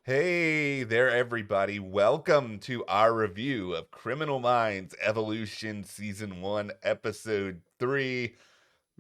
Hey there, everybody. Welcome to our review of Criminal Minds Evolution Season 1, Episode 3,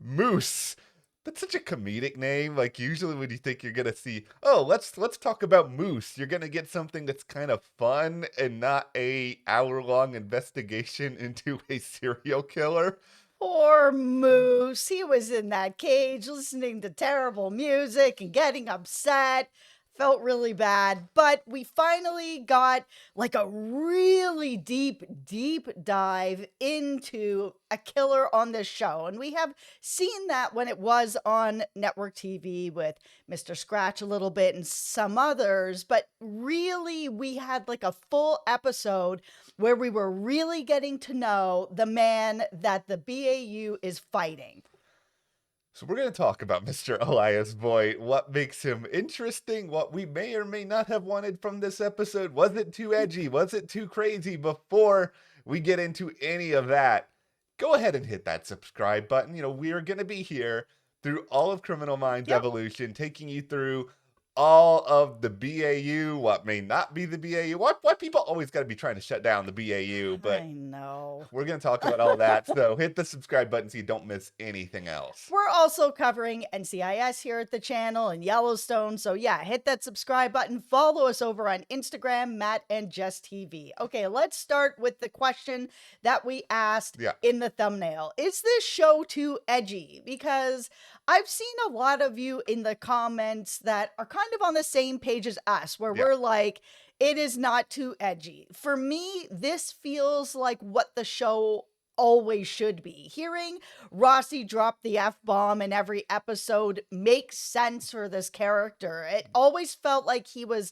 Moose. That's such a comedic name. Like usually when you think you're gonna see, let's talk about Moose, you're gonna get something that's kind of fun and not a hour-long investigation into a serial killer. Poor Moose. He was in that cage listening to terrible music and getting upset. Felt really bad. But we finally got like a really deep dive into a killer on this show. And we have seen that when it was on network TV with Mr. Scratch a little bit and some others. But really, we had like a full episode where we were really getting to know the man that the BAU is fighting. So we're going to talk about Mr. Elias Voit, what makes him interesting, what we may or may not have wanted from this episode. Was it too edgy? Was it too crazy? Before we get into any of that, go ahead and hit that subscribe button. We are going to be here through all of Criminal Minds Yep. Evolution, taking you through all of the BAU, what may not be the BAU. Why people always got to be trying to shut down the BAU, but I know. we're going to talk about all that. So hit the subscribe button so you don't miss anything else. We're also covering NCIS here at the channel and Yellowstone. So, yeah, hit that subscribe button. Follow us over on Instagram, Matt and Jess TV. Okay, let's start with the question that we asked Yeah. in the thumbnail. Is this show too edgy? Because I've seen a lot of you in the comments that are kind of on the same page as us, where Yeah. we're like, it is not too edgy. For me, this feels like what the show always should be. Hearing Rossi drop the F bomb in every episode makes sense for this character. It always felt like he was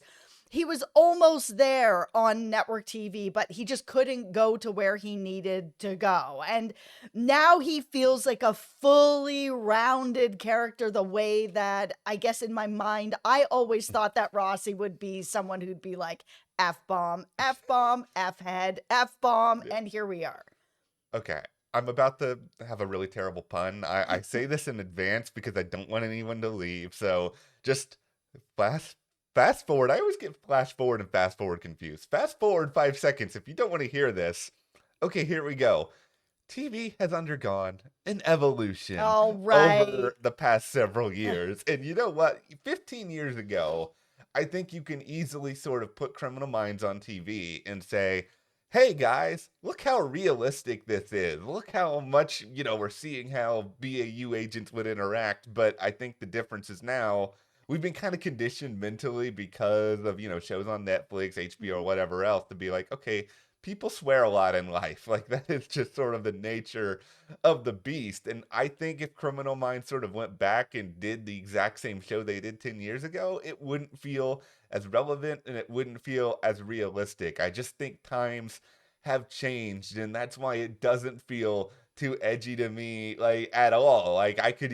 almost there on network TV, but he just couldn't go to where he needed to go. And now he feels like a fully rounded character, the way that I guess in my mind, I always thought that Rossi would be someone who'd be like F bomb, F bomb, F head, F bomb. Yeah. And here we are. Okay. I'm about to have a really terrible pun. I say this in advance because I don't want anyone to leave. So just fast fast forward. I always get flash forward and fast forward confused. Fast forward 5 seconds if you don't want to hear this. Okay, here we go. TV has undergone an evolution All right. over the past several years. And you know what? 15 years ago, I think you can easily sort of put Criminal Minds on TV and say, hey guys, look how realistic this is. Look how much, we're seeing how BAU agents would interact. But I think the difference is now we've been kind of conditioned mentally because of, shows on Netflix, HBO, or whatever else to be like, okay, people swear a lot in life. Like that is just sort of the nature of the beast. And I think if Criminal Minds sort of went back and did the exact same show they did 10 years ago, it wouldn't feel as relevant and it wouldn't feel as realistic. I just think times have changed and that's why it doesn't feel too edgy to me like at all. Like I could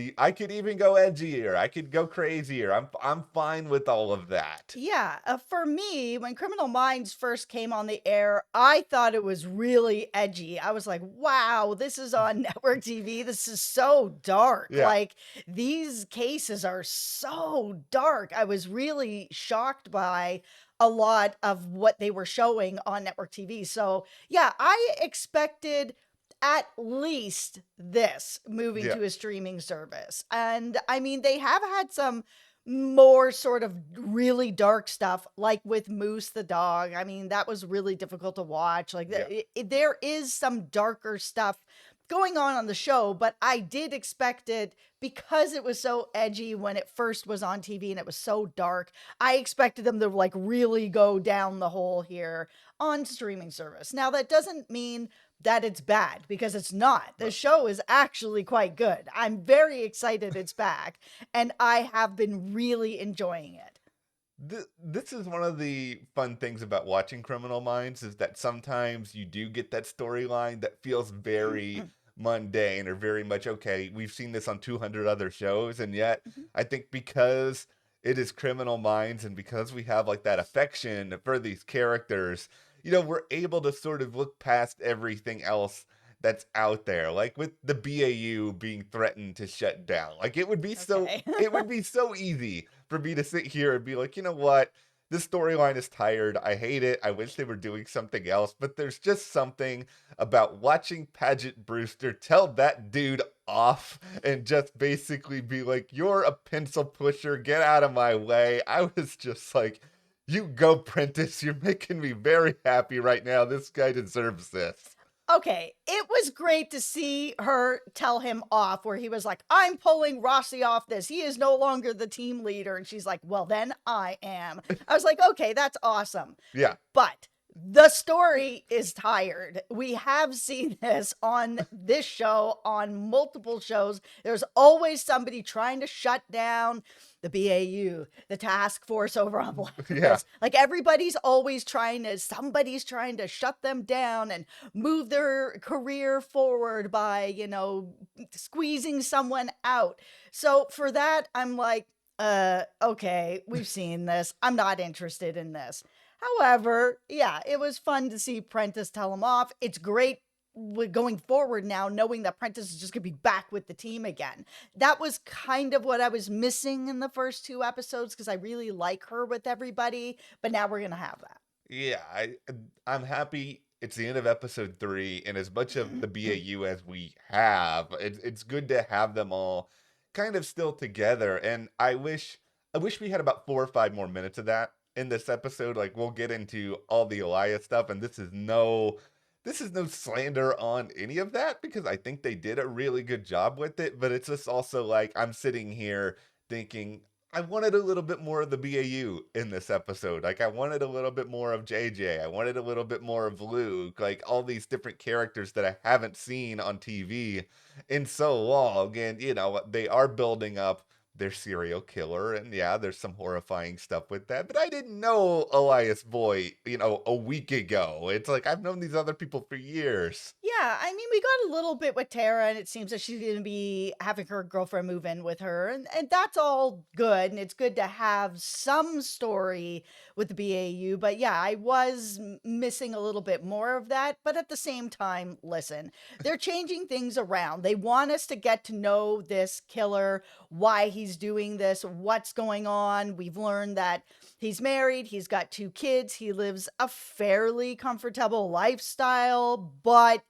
even go edgier. I could go crazier. I'm fine with all of that. Yeah, for me, when Criminal Minds first came on the air, I thought it was really edgy. I was like, wow, this is on network TV. This is so dark. Yeah. Like, these cases are so dark. I was really shocked by a lot of what they were showing on network TV. So, yeah, I expected at least this moving Yeah. to a streaming service. And I mean, they have had some more sort of really dark stuff, like with Moose the dog. I mean, that was really difficult to watch. Like, Yeah. there is some darker stuff going on the show, but I did expect it because it was so edgy when it first was on TV and it was so dark. I expected them to like really go down the hole here on streaming service. Now, that doesn't mean that it's bad because it's not. The No. show is actually quite good. I'm very excited it's back and I have been really enjoying it. This is one of the fun things about watching Criminal Minds is that sometimes you do get that storyline that feels very mundane or very much okay. We've seen this on 200 other shows, and yet I think because it is Criminal Minds and because we have like that affection for these characters, we're able to sort of look past everything else that's out there. Like with the BAU being threatened to shut down. Like it would be so Okay. it would be so easy for me to sit here and be like, you know what? this storyline is tired. I hate it. I wish they were doing something else, but there's just something about watching Paget Brewster tell that dude off and just basically be like, "You're a pencil pusher. Get out of my way." I was just like, "You go, Prentice. You're making me very happy right now. This guy deserves this." Okay, it was great to see her tell him off, where he was like, I'm pulling Rossi off this. He is no longer the team leader. And she's like, well, then I am. I was like, okay, that's awesome. Yeah. But the story is tired. We have seen this on this show, on multiple shows. There's always somebody trying to shut down the BAU, the task force over on Blackness. Yeah. Like everybody's always somebody's trying to shut them down and move their career forward by, squeezing someone out. So for that, I'm like, okay, we've seen this. I'm not interested in this. However, yeah, it was fun to see Prentice tell him off. It's great going forward now, knowing that Prentice is just going to be back with the team again. That was kind of what I was missing in the first 2 episodes, because I really like her with everybody, but now we're going to have that. Yeah, I'm happy it's the end of episode 3, and as much of the BAU as we have, it's good to have them all kind of still together. And I wish we had about 4 or 5 more minutes of that in this episode. Like, we'll get into all the Elias stuff, and this is no slander on any of that, because I think they did a really good job with it. But it's just also like I'm sitting here thinking, I wanted a little bit more of the BAU in this episode. Like, I wanted a little bit more of JJ. I wanted a little bit more of Luke. Like, all these different characters that I haven't seen on TV in so long. And, they are building up their serial killer. And yeah, there's some horrifying stuff with that. But I didn't know Elias Voit, a week ago. It's like, I've known these other people for years. Yeah, I mean, we got a little bit with Tara, and it seems that she's going to be having her girlfriend move in with her, and that's all good, and it's good to have some story with the BAU, but yeah, I was missing a little bit more of that, but at the same time, listen, they're changing things around. They want us to get to know this killer, why he's doing this, what's going on. We've learned that he's married, he's got 2 kids, he lives a fairly comfortable lifestyle, but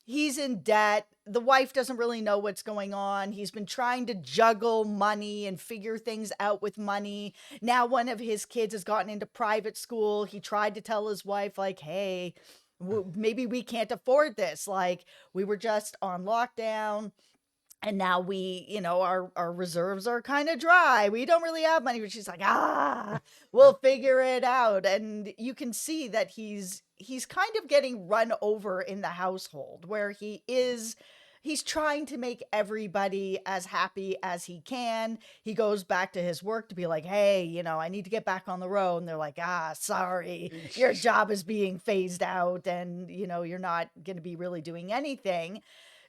he's in debt. The wife doesn't really know what's going on. He's been trying to juggle money and figure things out with money. Now one of his kids has gotten into private school. He tried to tell his wife, like, hey, maybe we can't afford this. Like, we were just on lockdown. And now our reserves are kind of dry. We don't really have money. But she's like, we'll figure it out. And you can see that he's kind of getting run over in the household, where he's trying to make everybody as happy as he can. He goes back to his work to be like, hey, I need to get back on the road. And they're like, sorry, your job is being phased out, and, you're not going to be really doing anything.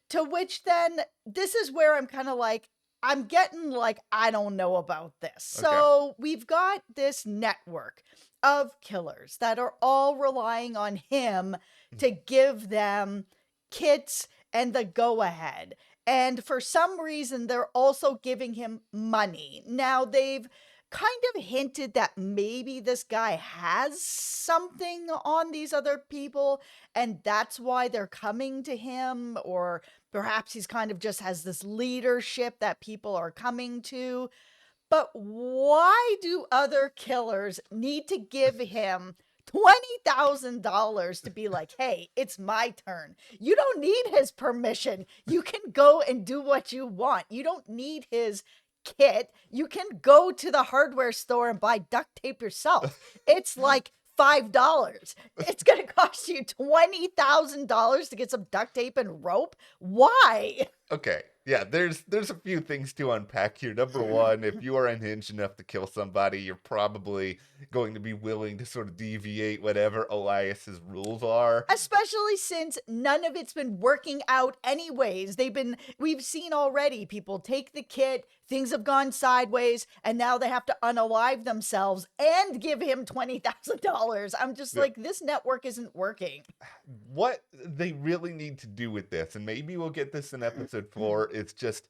To which then, this is where I'm kind of like, I'm getting like, I don't know about this. Okay. So we've got this network of killers that are all relying on him to give them kits and the go ahead. And for some reason, they're also giving him money. Now, they've kind of hinted that maybe this guy has something on these other people, and that's why they're coming to him, or perhaps he's kind of just has this leadership that people are coming to. But why do other killers need to give him $20,000 to be like, hey, it's my turn? You don't need his permission. You can go and do what you want. You don't need his kit. You can go to the hardware store and buy duct tape yourself. It's like $5. It's going to cost you $20,000 to get some duct tape and rope. Why? Okay. Yeah, there's a few things to unpack here. Number one, if you are unhinged enough to kill somebody, you're probably going to be willing to sort of deviate whatever Elias's rules are. Especially since none of it's been working out anyways. We've seen already people take the kit, things have gone sideways, and now they have to unalive themselves and give him $20,000. I'm just like, this network isn't working. What they really need to do with this, and maybe we'll get this in episode 4, it's just,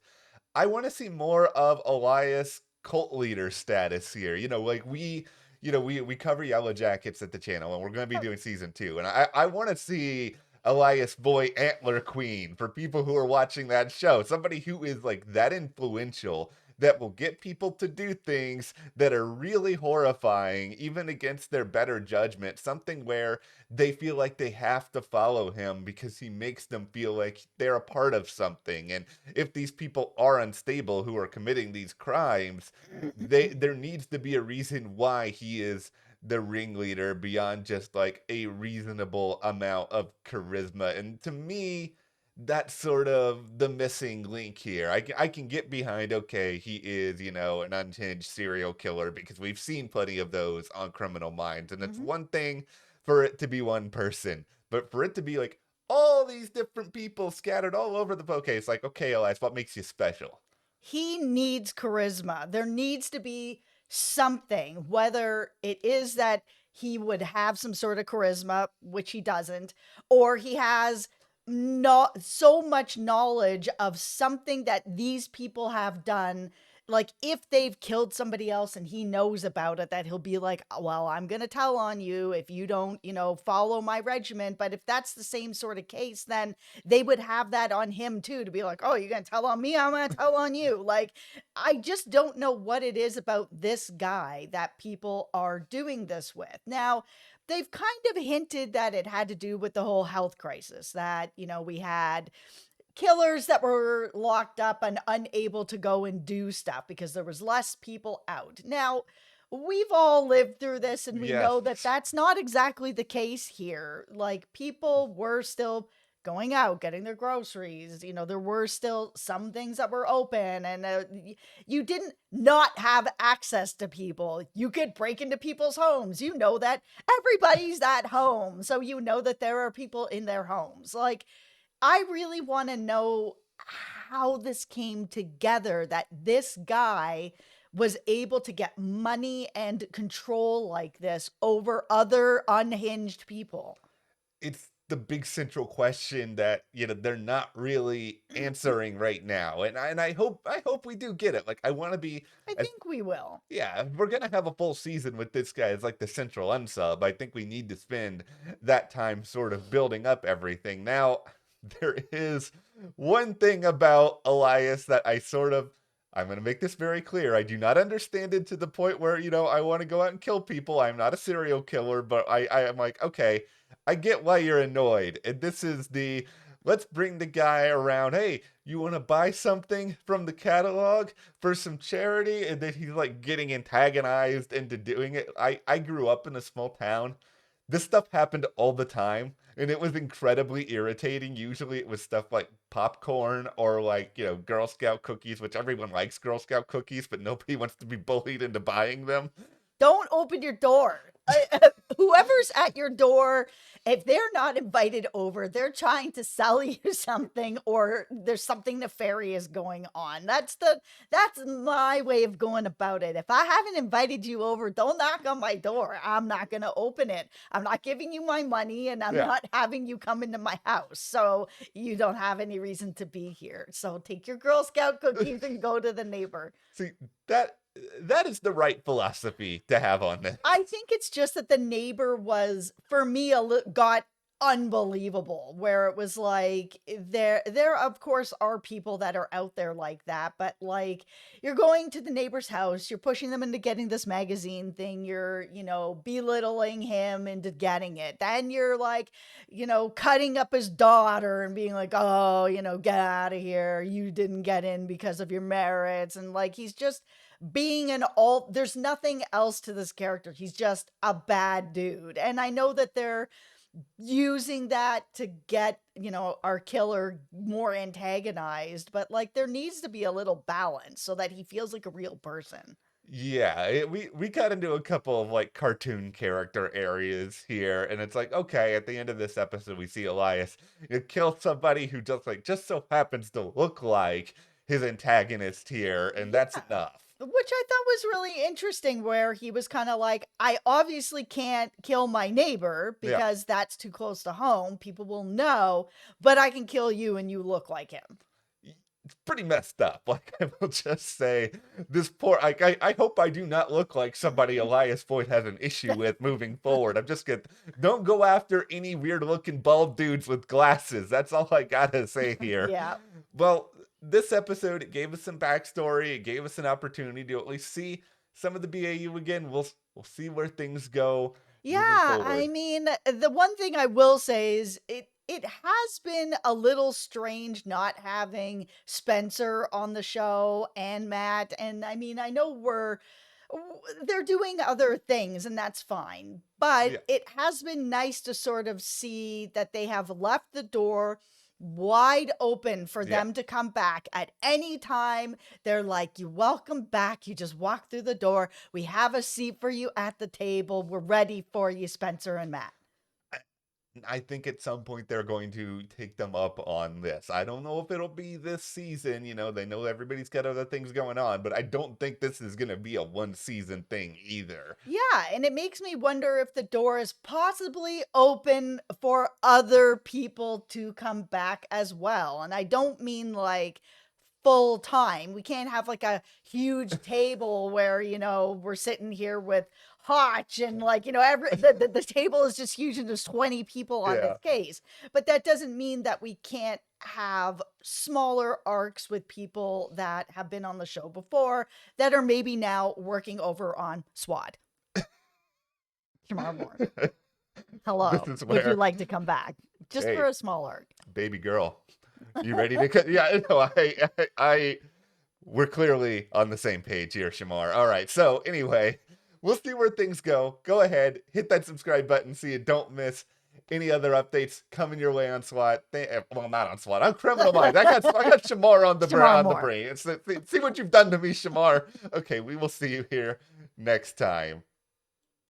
I want to see more of Elias cult leader status here. Like, we we cover Yellow Jackets at the channel, and we're going to be doing season 2. And I want to see Elias Voit Antler Queen for people who are watching that show. Somebody who is like that influential that will get people to do things that are really horrifying, even against their better judgment. Something where they feel like they have to follow him because he makes them feel like they're a part of something. And if these people are unstable who are committing these crimes, there needs to be a reason why he is the ringleader beyond just like a reasonable amount of charisma. And to me, that's sort of the missing link here. I can get behind, okay, he is, an unhinged serial killer because we've seen plenty of those on Criminal Minds. And it's Mhm. one thing for it to be one person, but for it to be like all these different people scattered all over the place, okay, it's like, okay, Elias, what makes you special? He needs charisma. There needs to be something, whether it is that he would have some sort of charisma, which he doesn't, or he has not so much knowledge of something that these people have done. Like if they've killed somebody else and he knows about it, that he'll be like, well, I'm going to tell on you if you don't, follow my regimen. But if that's the same sort of case, then they would have that on him too, to be like, oh, you're going to tell on me, I'm going to tell on you. Like, I just don't know what it is about this guy that people are doing this with. Now, they've kind of hinted that it had to do with the whole health crisis, that, we had killers that were locked up and unable to go and do stuff because there was less people out. Now, we've all lived through this and we Yes. know that that's not exactly the case here. Like people were still going out, getting their groceries. There were still some things that were open, and you didn't not have access to people. You could break into people's homes. You know that everybody's at home. So you know that there are people in their homes. Like, I really want to know how this came together, that this guy was able to get money and control like this over other unhinged people. It's the big central question that they're not really answering right now, and I hope we do get it. Like I want to be I as think we will. yeah, if we're gonna have a full season with this guy as like the central unsub. I think we need to spend that time sort of building up everything. Now, there is one thing about Elias that I'm gonna make this very clear. I do not understand it to the point where, I want to go out and kill people. I'm not a serial killer, but I am like, okay, I get why you're annoyed. And this is the let's bring the guy around. Hey, you want to buy something from the catalog for some charity? And then he's like getting antagonized into doing it. I grew up in a small town. This stuff happened all the time, and it was incredibly irritating. Usually it was stuff like popcorn or like, Girl Scout cookies, which everyone likes Girl Scout cookies, but nobody wants to be bullied into buying them. Don't open your door. Whoever's at your door, if they're not invited over, they're trying to sell you something, or there's something nefarious going on. That's my way of going about it. If I haven't invited you over, don't knock on my door. I'm not going to open it. I'm not giving you my money, and I'm Yeah. not having you come into my house. So you don't have any reason to be here. So take your Girl Scout cookies and go to the neighbor. See, that is the right philosophy to have on this. I think it's just that the neighbor was, for me, got unbelievable, where it was like there of course are people that are out there like that, but like you're going to the neighbor's house, you're pushing them into getting this magazine thing, you're belittling him into getting it, then you're like cutting up his daughter and being like, oh, get out of here, you didn't get in because of your merits, and like he's just being there's nothing else to this character. He's just a bad dude. And I know that they're using that to get, our killer more antagonized, but like there needs to be a little balance so that he feels like a real person. Yeah, we got into a couple of like cartoon character areas here, and it's like, okay, at the end of this episode, we see Elias kill somebody who just so happens to look like his antagonist here, and that's Yeah. enough. Which I thought was really interesting, where he was kind of like, I obviously can't kill my neighbor Yeah. because that's too close to home. People will know, but I can kill you and you look like him. pretty messed up. Like, I will just say, this poor. I hope I do not look like somebody Elias Voit has an issue with moving forward. I'm just gonna don't go after any weird looking bald dudes with glasses. That's all I gotta say here. Yeah. Well, this episode, it gave us some backstory. It gave us an opportunity to at least see some of the BAU again. We'll see where things go moving Yeah, I forward. mean, the one thing I will say is it has been a little strange not having Spencer on the show and Matt. And I mean, I know they're doing other things and that's fine. Yeah, But it has been nice to sort of see that they have left the door wide open for yeah. them to come back at any time. They're like, "You welcome back. You just walk through the door. We have a seat for you at the table. We're ready for you, Spencer and Matt." I think at some point they're going to take them up on this. I don't know if it'll be this season. They know everybody's got other things going on, but I don't think this is going to be a one season thing either. Yeah, and it makes me wonder if the door is possibly open for other people to come back as well. And I don't mean like full time. We can't have like a huge table where, we're sitting here with Hotch and like, the table is just huge and there's 20 people on Yeah. this case. But that doesn't mean that we can't have smaller arcs with people that have been on the show before that are maybe now working over on SWAT. Tomorrow morning. Hello. This is Would you where, like to come back? Just hey, for a small arc. baby girl, you ready to cut? Yeah, no, we're clearly on the same page here, Shamar. All right. So anyway, we'll see where things go. Go ahead, hit that subscribe button so you don't miss any other updates coming your way on SWAT. Well, not on SWAT. On Criminal Minds. I got Shamar on the brain. See what you've done to me, Shamar. Okay, we will see you here next time.